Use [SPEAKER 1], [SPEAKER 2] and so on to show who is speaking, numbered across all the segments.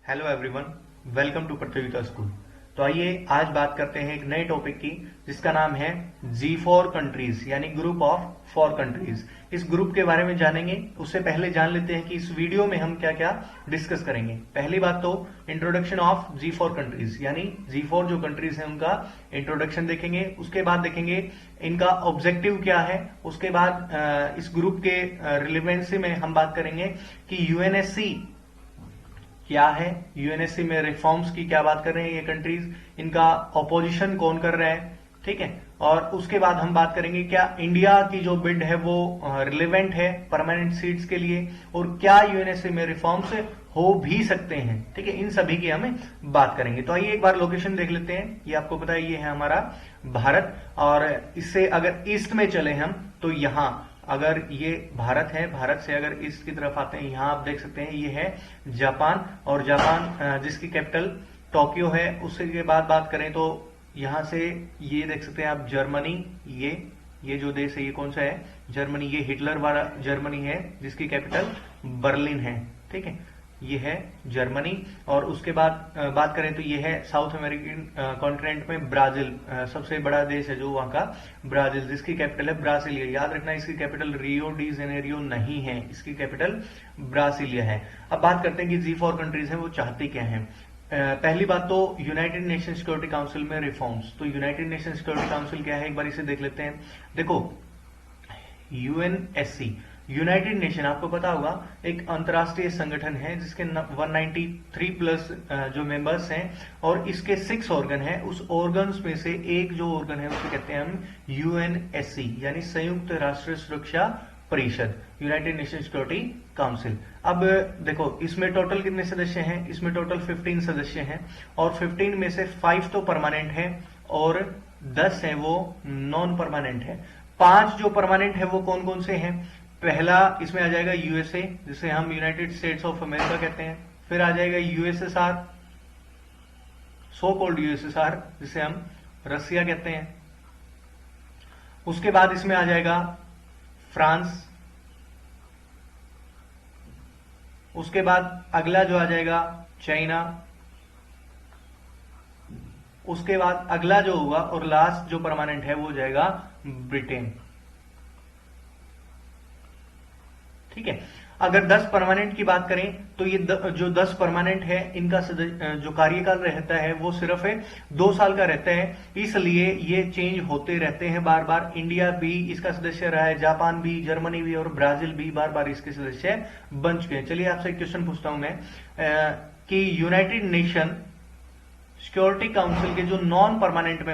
[SPEAKER 1] Hello everyone, welcome to प्रतियोगिता school. तो आइए आज बात करते हैं एक नए टॉपिक की जिसका नाम है G4 कंट्रीज यानी ग्रुप ऑफ 4 कंट्रीज। इस ग्रुप के बारे में जानेंगे। उससे पहले जान लेते हैं कि इस वीडियो में हम क्या क्या डिस्कस करेंगे। पहली बात तो इंट्रोडक्शन ऑफ G4 कंट्रीज यानी G4 जो कंट्रीज हैं उनका इंट्रोडक्शन देखेंगे। उसके बाद देखेंगे इनका ऑब्जेक्टिव क्या है। उसके बाद इस ग्रुप के रिलेवेंसी में हम बात करेंगे कि यूएनएससी क्या है, यूएनएससी में रिफॉर्म्स की क्या बात कर रहे हैं ये कंट्रीज, इनका ऑपोजिशन कौन कर रहा है, ठीक है। और उसके बाद हम बात करेंगे क्या इंडिया की जो बिड है वो रिलेवेंट है परमानेंट सीट्स के लिए और क्या यूएनएससी में रिफॉर्म्स हो भी सकते हैं, ठीक है। इन सभी की हमें बात करेंगे। तो आइए एक बार लोकेशन देख लेते हैं। ये आपको पता है ये है हमारा भारत और इससे अगर ईस्ट में चले हम तो यहां अगर ये भारत है, भारत से अगर ईस्ट की तरफ आते हैं यहां आप देख सकते हैं ये है जापान और जापान जिसकी कैपिटल टोक्यो है। उसके बाद बात करें तो यहां से ये देख सकते हैं आप जर्मनी, ये जो देश है ये कौन सा है, जर्मनी। ये हिटलर वाला जर्मनी है जिसकी कैपिटल बर्लिन है, ठीक है। ये है जर्मनी और उसके बाद बात करें तो ये है साउथ अमेरिकन कॉन्टिनेंट में ब्राजील, सबसे बड़ा देश है जो वहां का ब्राजील, जिसकी कैपिटल है ब्रासिलिया। याद रखना इसकी कैपिटल रियो डी जेनेरियो नहीं है, इसकी कैपिटल ब्रासिलिया है। अब बात करते हैं कि G4 कंट्रीज हैं वो चाहती क्या है। पहली बात तो यूनाइटेड नेशन सिक्योरिटी काउंसिल में रिफॉर्म्स। तो यूनाइटेड नेशन सिक्योरिटी काउंसिल क्या है एक बार इसे देख लेते हैं। देखो यूएनएससी यूनाइटेड नेशन आपको पता होगा एक अंतरराष्ट्रीय संगठन है जिसके 193 प्लस जो मेंबर्स हैं और इसके 6 ऑर्गन हैं। उस ऑर्गन्स में से एक जो ऑर्गन है उसे कहते हैं हम यूएनएससी यानी संयुक्त राष्ट्र सुरक्षा परिषद, यूनाइटेड नेशन सिक्योरिटी काउंसिल। अब देखो इसमें टोटल कितने सदस्य हैं, इसमें टोटल 15 सदस्य हैं और 15 में से 5 तो परमानेंट है और 10 है वो नॉन परमानेंट है। 5 जो परमानेंट है वो कौन कौन से हैं। पहला इसमें आ जाएगा यूएसए जिसे हम यूनाइटेड स्टेट्स ऑफ अमेरिका कहते हैं। फिर आ जाएगा यूएसएसआर, सो कॉल्ड यूएसएसआर जिसे हम रसिया कहते हैं। उसके बाद इसमें आ जाएगा फ्रांस। उसके बाद अगला जो आ जाएगा चाइना। उसके बाद अगला जो होगा और लास्ट जो परमानेंट है वो हो जाएगा ब्रिटेन, ठीक है। अगर 10 परमानेंट की बात करें तो ये जो 10 परमानेंट है इनका जो कार्यकाल रहता है वो सिर्फ 2 साल का रहता है, इसलिए ये चेंज होते रहते हैं बार बार। इंडिया भी इसका सदस्य रहा है, जापान भी, जर्मनी भी और ब्राजील भी बार बार इसके सदस्य बन चुके हैं। चलिए आपसे एक क्वेश्चन पूछता हूं मैं कि यूनाइटेड नेशन सिक्योरिटी काउंसिल के जो नॉन परमानेंट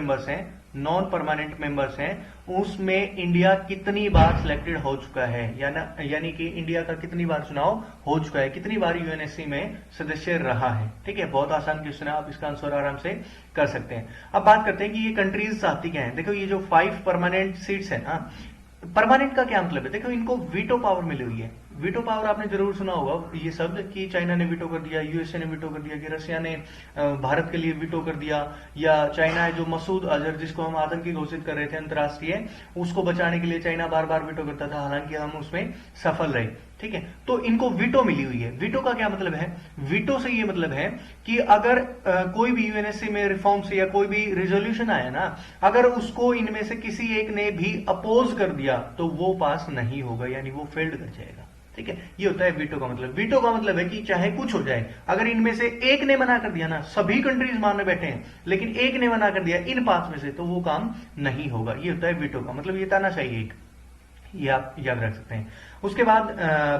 [SPEAKER 1] मेंबर्स हैं उसमें इंडिया कितनी बार सिलेक्टेड हो चुका है, यानी कि इंडिया का कितनी बार चुनाव हो चुका है, कितनी बार यूएनएससी में सदस्य रहा है, ठीक है। बहुत आसान क्वेश्चन है, आप इसका आंसर आराम से कर सकते हैं। अब बात करते हैं कि ये कंट्रीज चाहती क्या है। देखो ये जो 5 परमानेंट सीट्स है ना, परमानेंट का क्या मतलब है। देखो इनको वीटो पावर मिली हुई है। वीटो पावर आपने जरूर सुना होगा ये शब्द कि चाइना ने वीटो कर दिया, यूएसए ने वीटो कर दिया, कि रशिया ने भारत के लिए वीटो कर दिया, या चाइना है जो मसूद अजहर जिसको हम आतंकी घोषित कर रहे थे अंतर्राष्ट्रीय, उसको बचाने के लिए चाइना बार बार वीटो करता था, हालांकि हम उसमें सफल रहे, ठीक है। तो इनको वीटो मिली हुई है। वीटो का क्या मतलब है, वीटो से ये मतलब है कि अगर कोई भी यूएनएससी में रिफॉर्म से या कोई भी रेजोल्यूशन आया ना, अगर उसको इनमें से किसी एक ने भी अपोज कर दिया तो वो पास नहीं होगा, यानी वो फेल्ड कर जाएगा, ठीक है। ये होता है वीटो का मतलब। वीटो का मतलब है कि चाहे कुछ हो जाए, अगर इनमें से एक ने मना कर दिया ना, सभी कंट्रीज मानने बैठे हैं लेकिन एक ने मना कर दिया इन 5 में से, तो वो काम नहीं होगा। ये होता है वीटो का मतलब। ये तानाशाही एक, ये आप याद रख सकते हैं। उसके बाद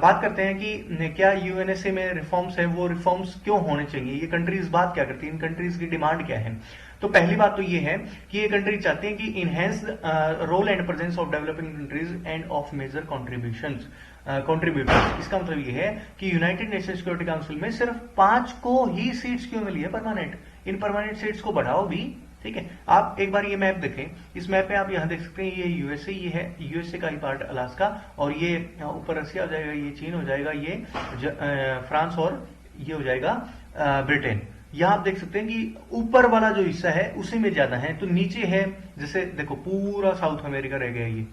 [SPEAKER 1] बात करते हैं कि क्या यूएनएसए में रिफॉर्म्स है वो रिफॉर्म्स क्यों होने चाहिए, ये कंट्रीज बात क्या करती है, इन कंट्रीज की डिमांड क्या है। तो पहली बात तो ये है कि ये कंट्री चाहती है कि enhance role and presence of developing countries and of major contributors. इसका मतलब ये है कि यूनाइटेड नेशन सिक्योरिटी काउंसिल में सिर्फ 5 को ही सीट्स क्यों मिली है परमानेंट, इन परमानेंट सीट्स को बढ़ाओ भी, ठीक है। आप एक बार ये मैप देखें, इस मैप पे आप यहां देख सकते हैं ये यूएसए, ये है यूएसए का ही पार्ट अलास्का, और ये ऊपर रसिया हो जाएगा, ये चीन हो जाएगा, ये फ्रांस और ये हो जाएगा ब्रिटेन। यहां आप देख सकते हैं कि ऊपर वाला जो हिस्सा है उसी में ज्यादा है, तो नीचे है जैसे देखो पूरा साउथ अमेरिका रह गया, ये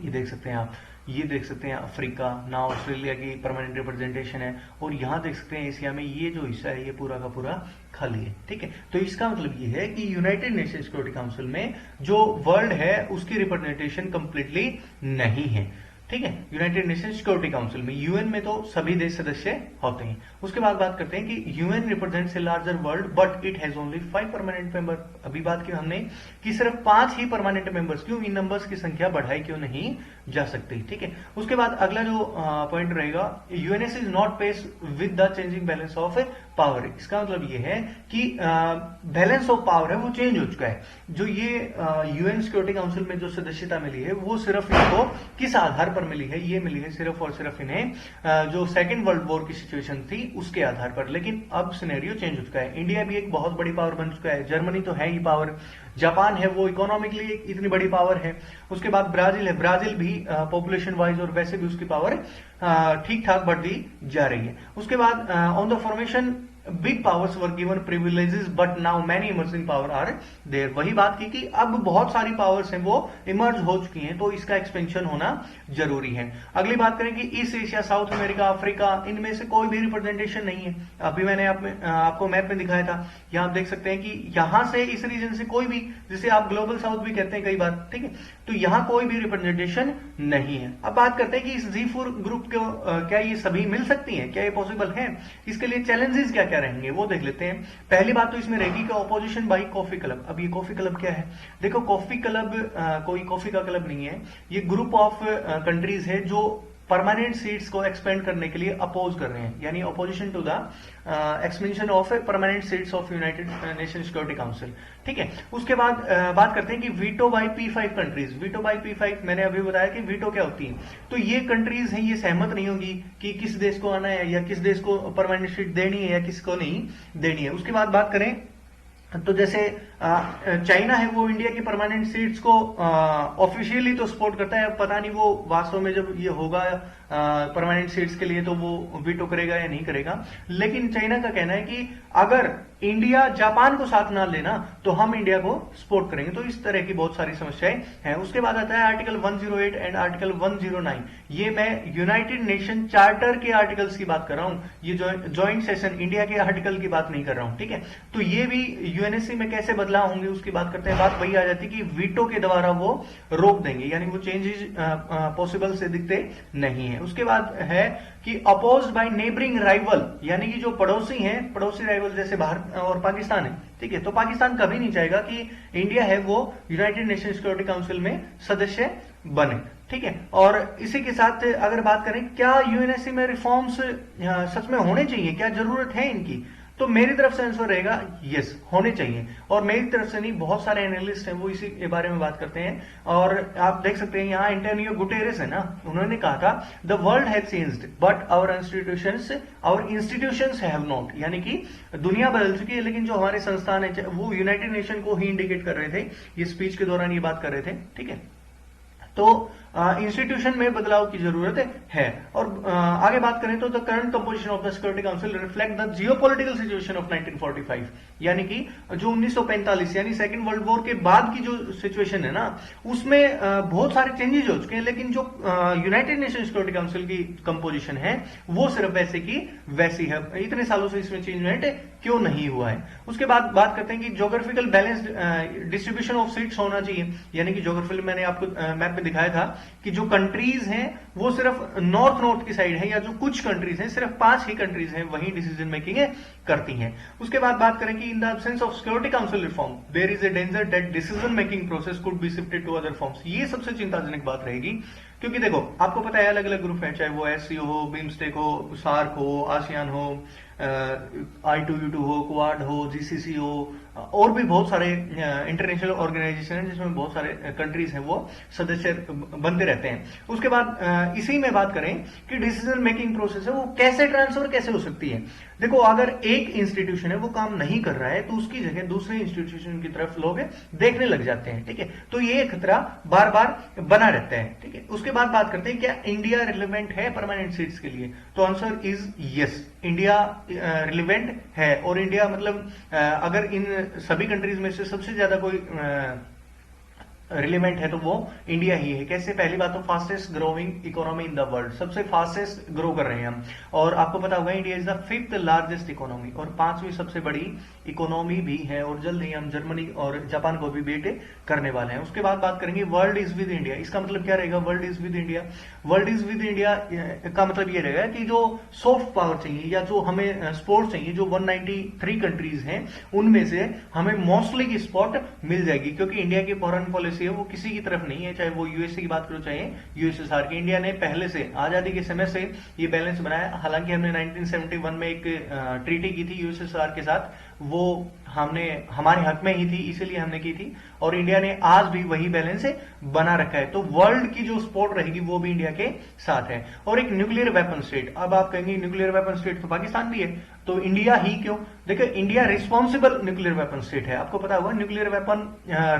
[SPEAKER 1] देख सकते हैं आप, ये देख सकते हैं अफ्रीका ना, ऑस्ट्रेलिया की परमानेंट रिप्रेजेंटेशन है, और यहाँ देख सकते हैं एशिया में ये जो हिस्सा है ये पूरा का पूरा खाली है। ठीक है, तो इसका मतलब ये है कि यूनाइटेड नेशन सिक्योरिटी काउंसिल में जो वर्ल्ड है उसकी रिप्रेजेंटेशन कंप्लीटली नहीं है। ठीक है, यूनाइटेड नेशन सिक्योरिटी काउंसिल में, यूएन में तो सभी देश सदस्य होते हैं। उसके बाद बात करते हैं कि UN represents a larger world but it has only 5 permanent member. अभी बात की हमने कि सिर्फ 5 ही परमानेंट मेंबर्स, क्यों इन नंबर्स की संख्या बढ़ाई क्यों नहीं जा सकती। ठीक है, उसके बाद अगला जो पॉइंट रहेगा, UNS is not pace with the changing balance of power. इसका मतलब ये है कि बैलेंस ऑफ पावर है वो चेंज हो चुका है। जो ये यूएन सिक्योरिटी काउंसिल में जो सदस्यता मिली है वो सिर्फ इनको किस आधार पर मिली है, ये मिली है सिर्फ और सिर्फ इन्हें जो सेकेंड वर्ल्ड वॉर की सिचुएशन थी उसके आधार पर। लेकिन अब सिनेरियो चेंज हो चुका है, इंडिया भी एक बहुत बड़ी पावर बन चुका है, जर्मनी तो है ही पावर, जापान है वो इकोनॉमिकली इतनी बड़ी पावर है, उसके बाद ब्राजील है, ब्राजील भी पॉपुलेशन वाइज और वैसे भी उसकी पावर ठीक ठाक बढ़ती जा रही है। उसके बाद on the formation big powers were given privileges but now many emerging power are there. वही बात की कि अब बहुत सारी पावर्स हैं वो इमर्ज हो चुकी हैं, तो इसका एक्सपेंशन होना जरूरी है। अगली बात करें कि east Asia, south America, Africa, इनमें से कोई भी रिप्रेजेंटेशन नहीं है। अभी मैंने आपको मैप में दिखाया था, यहां आप देख सकते हैं कि यहां से इस रीजन से कोई भी, जिसे आप ग्लोबल साउथ भी कहते हैं कई बार, ठीक है, तो यहां कोई भी रिप्रेजेंटेशन नहीं है। अब बात करते हैं कि इस G4 ग्रुप को क्या ये सभी मिल सकती हैं, क्या ये पॉसिबल है, इसके लिए चैलेंजेस क्या क्या रहेंगे वो देख लेते हैं। पहली बात तो इसमें रहेगी कि ऑपोजिशन बाई कॉफी क्लब। अब ये कॉफी क्लब क्या है, देखो कॉफी क्लब कोई कॉफी का क्लब नहीं है, ये ग्रुप ऑफ कंट्रीज है जो परमानेंट सीट्स को एक्सपेंड करने के लिए अपोज कर रहे हैं, यानी opposition to the expansion of permanent seats of United Nation Security Council. ठीक है, उसके बाद बात करते हैं कि veto by P5 countries. Veto by P5 मैंने अभी बताया कि वीटो क्या होती है, तो ये कंट्रीज हैं ये सहमत नहीं होगी कि किस देश को आना है या किस देश को परमानेंट सीट देनी है या किसको नहीं देनी है। उसके बाद बात करें तो जैसे चाइना है वो इंडिया की परमानेंट सीट्स को ऑफिशियली तो सपोर्ट करता है, पता नहीं वो वास्तव में जब ये होगा परमानेंट सीट्स के लिए तो वो वीटो करेगा या नहीं करेगा। लेकिन चाइना का कहना है कि अगर इंडिया जापान को साथ ना लेना तो हम इंडिया को सपोर्ट करेंगे। तो इस तरह की बहुत सारी समस्याएं हैं। उसके बाद आता है आर्टिकल 108 एंड आर्टिकल 109। ये मैं यूनाइटेड नेशन चार्टर के आर्टिकल्स की बात कर रहा हूं, ये ज्वाइंट सेशन इंडिया के आर्टिकल की बात नहीं कर रहा हूं। ठीक है, तो ये भी यूएनएससी में कैसे बदलाव होंगे उसकी बात करते हैं। बात वही आ जाती है कि वीटो के द्वारा वो रोक देंगे, यानी वो चेंजेस पॉसिबल से दिखते नहीं है। उसके बाद है कि अपोज्ड बाय नेबरिंग राइवल, यानी कि जो पड़ोसी हैं, पड़ोसी राइवल जैसे भारत और पाकिस्तान है। ठीक है, तो पाकिस्तान कभी नहीं चाहेगा कि इंडिया है वो यूनाइटेड नेशन सिक्योरिटी काउंसिल में सदस्य बने। ठीक है, और इसी के साथ अगर बात करें क्या यूएनएससी में रिफॉर्म्स सच में होने चाहिए, क्या जरूरत है इनकी, तो मेरी तरफ से आंसर रहेगा यस, होने चाहिए। और मेरी तरफ से नहीं, बहुत सारे एनालिस्ट हैं वो इसी के बारे में बात करते हैं। और आप देख सकते हैं यहाँ एंटोनियो गुटेरेस है ना, उन्होंने कहा था the world has changed but our institutions have not, यानी कि दुनिया बदल चुकी है लेकिन जो हमारे संस्थान है वो यूनाइटेड नेशन को ही इंडिकेट कर रहे थे, ये स्पीच के दौरान ये बात कर रहे थे। ठीक है, तो इंस्टीट्यूशन में बदलाव की जरूरत है। और आगे बात करें तो the current composition of the security council reflect the geopolitical situation of 1945, यानी कि जो 1945 यानी सेकंड वर्ल्ड वॉर के बाद की जो सिचुएशन है ना, उसमें बहुत सारे चेंजेस हो चुके हैं, लेकिन जो यूनाइटेड नेशन सिक्योरिटी काउंसिल की कंपोजिशन है वो सिर्फ वैसे की वैसी है, इतने सालों से इसमें चेंजमेंट क्यों नहीं हुआ है। उसके बाद बात करते हैं कि geographical balance distribution of seats होना चाहिए, यानी कि ज्योग्राफिकल मैंने आपको मैप में दिखाया था कि जो कंट्रीज हैं वो सिर्फ नॉर्थ की साइड है, या जो कुछ कंट्रीज हैं सिर्फ 5 ही कंट्रीज हैं वही डिसीजन मेकिंग करती हैं। उसके बाद बात करें कि in the absence of security council reform there is a danger that decision making process could be shifted to other forms. ये सबसे चिंताजनक बात रहेगी, क्योंकि देखो आपको पता है अलग अलग ग्रुप है, चाहे वो एससीओ हो, बिम्स्टेक हो, सार्क हो, आसियान हो, I2U2 हो, क्वाड हो, जीसीसी हो, और भी बहुत सारे इंटरनेशनल ऑर्गेनाइजेशन हैं जिसमें बहुत सारे कंट्रीज हैं वो सदस्य बनते रहते हैं। उसके बाद इसी में बात करें कि डिसीजन मेकिंग प्रोसेस है वो कैसे ट्रांसफर कैसे हो सकती है। देखो अगर एक इंस्टीट्यूशन है वो काम नहीं कर रहा है तो उसकी जगह दूसरे इंस्टीट्यूशन की तरफ लोग देखने लग जाते हैं। ठीक है, तो ये खतरा बार बार बना रहता है। ठीक है, उसके बाद बात करते हैं क्या इंडिया रिलेवेंट है परमानेंट सीट्स के लिए, तो answer is yes, India relevant है। और इंडिया मतलब अगर इन सभी कंट्रीज में से सबसे ज्यादा कोई रिलेवेंट है तो वो इंडिया ही है। कैसे? पहली बात तो fastest growing economy in the world, सबसे फास्टेस्ट ग्रो कर रहे हैं हम। और आपको पता होगा India is the 5th largest economy और 5वीं सबसे बड़ी इकोनॉमी भी है, और जल्द ही हम जर्मनी और जापान को भी बीट करने वाले हैं। उसके बाद बात करेंगे वर्ल्ड इज विद इंडिया। इसका मतलब क्या रहेगा? World is with India, world is with India का मतलब ये रहेगा कि जो सॉफ्ट पावर चाहिए या जो हमें सपोर्ट चाहिए, जो 193 कंट्रीज हैं उनमें से हमें मोस्टली की सपोर्ट मिल जाएगी, क्योंकि इंडिया की फॉरेन पॉलिसी है वो किसी की तरफ नहीं है, चाहे वो यूएसए की बात करो चाहे यूएसएसआर की। इंडिया ने पहले से आजादी के समय से ये बैलेंस बनाया। हालांकि हमने 1971 में एक ट्रीटी की थी यूएसएसआर के साथ, वो हमने हमारे हक में ही थी इसीलिए हमने की थी, और इंडिया ने आज भी वही बैलेंस बना रखा है। तो वर्ल्ड की जो सपोर्ट रहेगी वो भी इंडिया के साथ है। और एक न्यूक्लियर वेपन स्टेट, अब आप कहेंगे न्यूक्लियर वेपन स्टेट तो पाकिस्तान भी है, तो इंडिया ही क्यों? देखिए India responsible nuclear weapon state है। आपको पता होगा न्यूक्लियर वेपन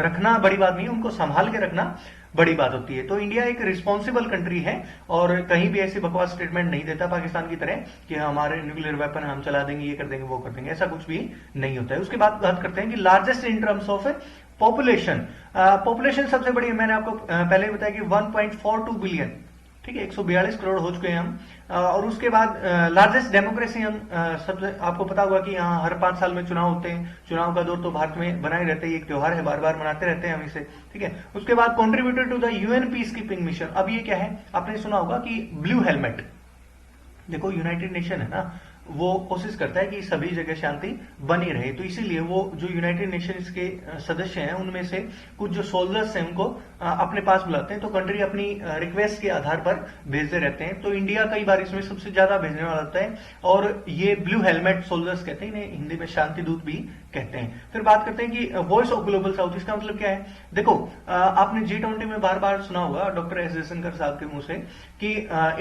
[SPEAKER 1] रखना बड़ी बात नहीं है, उनको संभाल के रखना बड़ी बात होती है। तो इंडिया एक रिस्पॉन्सिबल कंट्री है और कहीं भी ऐसी बकवास स्टेटमेंट नहीं देता पाकिस्तान की तरह कि हमारे न्यूक्लियर वेपन हम चला देंगे, ये कर देंगे, वो कर देंगे, ऐसा कुछ भी नहीं होता है। उसके बाद बात करते हैं कि largest in terms of population. Population सबसे बड़ी है, मैंने आपको पहले ही बताया कि 1.42 बिलियन, ठीक है, 142 करोड़ हो चुके हैं हम। और उसके बाद लार्जेस्ट डेमोक्रेसी हम सबसे, आपको पता होगा कि यहाँ हर 5 साल में चुनाव होते हैं, चुनाव का दौर तो भारत में बना ही रहता है, एक त्योहार है, बार बार मनाते रहते हैं हम इसे, ठीक है। उसके बाद contributed to the UN peace keeping mission. अब ये क्या है? आपने सुना होगा कि ब्लू हेलमेट, देखो यूनाइटेड नेशन है ना, वो कोशिश करता है कि सभी जगह शांति बनी रहे, तो इसीलिए वो जो यूनाइटेड नेशंस के सदस्य हैं उनमें से कुछ जो सोल्जर्स हैं उनको अपने पास बुलाते हैं, तो कंट्री अपनी रिक्वेस्ट के आधार पर भेजते रहते हैं। तो इंडिया कई बार इसमें सबसे ज्यादा भेजने वाला होता है, और ये ब्लू हेलमेट सोल्जर्स कहते हैं, इन्हें हिंदी में शांति दूत भी कहते हैं। फिर बात करते हैं कि वॉइस ऑफ ग्लोबल साउथ, इसका मतलब क्या है? देखो आपने G20 में बार बार सुना होगा डॉक्टर एस जयशंकर साहब के मुंह से कि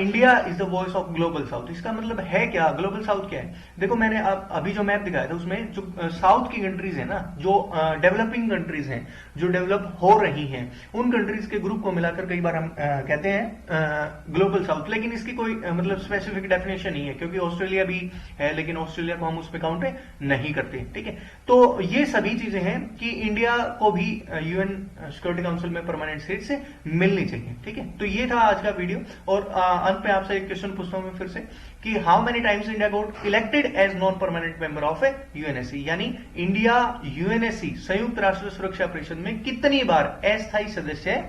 [SPEAKER 1] India is the voice of global south. इसका मतलब है क्या? ग्लोबल साउथ क्या है? देखो मैंने अभी जो मैप दिखाया था उसमें जो साउथ की कंट्रीज है ना, जो डेवलपिंग कंट्रीज हैं, जो डेवलप हो रही हैं, उन कंट्रीज के ग्रुप को मिलाकर कई बार हम कहते हैं ग्लोबल साउथ। लेकिन इसकी कोई मतलब स्पेसिफिक डेफिनेशन नहीं है, क्योंकि ऑस्ट्रेलिया भी है लेकिन ऑस्ट्रेलिया को हम उस पर काउंट नहीं करते, ठीक है। तो ये सभी चीजें हैं कि इंडिया को भी यूएन सिक्योरिटी काउंसिल में परमानेंट सीट से मिलनी चाहिए, ठीक है। तो ये था आज का वीडियो, और अंत में आपसे एक क्वेश्चन पूछता हूं मैं फिर से कि how many times India got elected as non permanent member of UNSC, यानी इंडिया यूएनएससी संयुक्त राष्ट्र सुरक्षा परिषद में कितनी बार अस्थायी सदस्य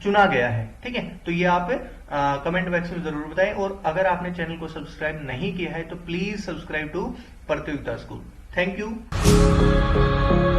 [SPEAKER 1] चुना गया है, ठीक है। तो ये आप कमेंट बॉक्स में जरूर बताएं, और अगर आपने चैनल को सब्सक्राइब नहीं किया है तो प्लीज सब्सक्राइब टू प्रतियोगिता स्कूल। Thank you.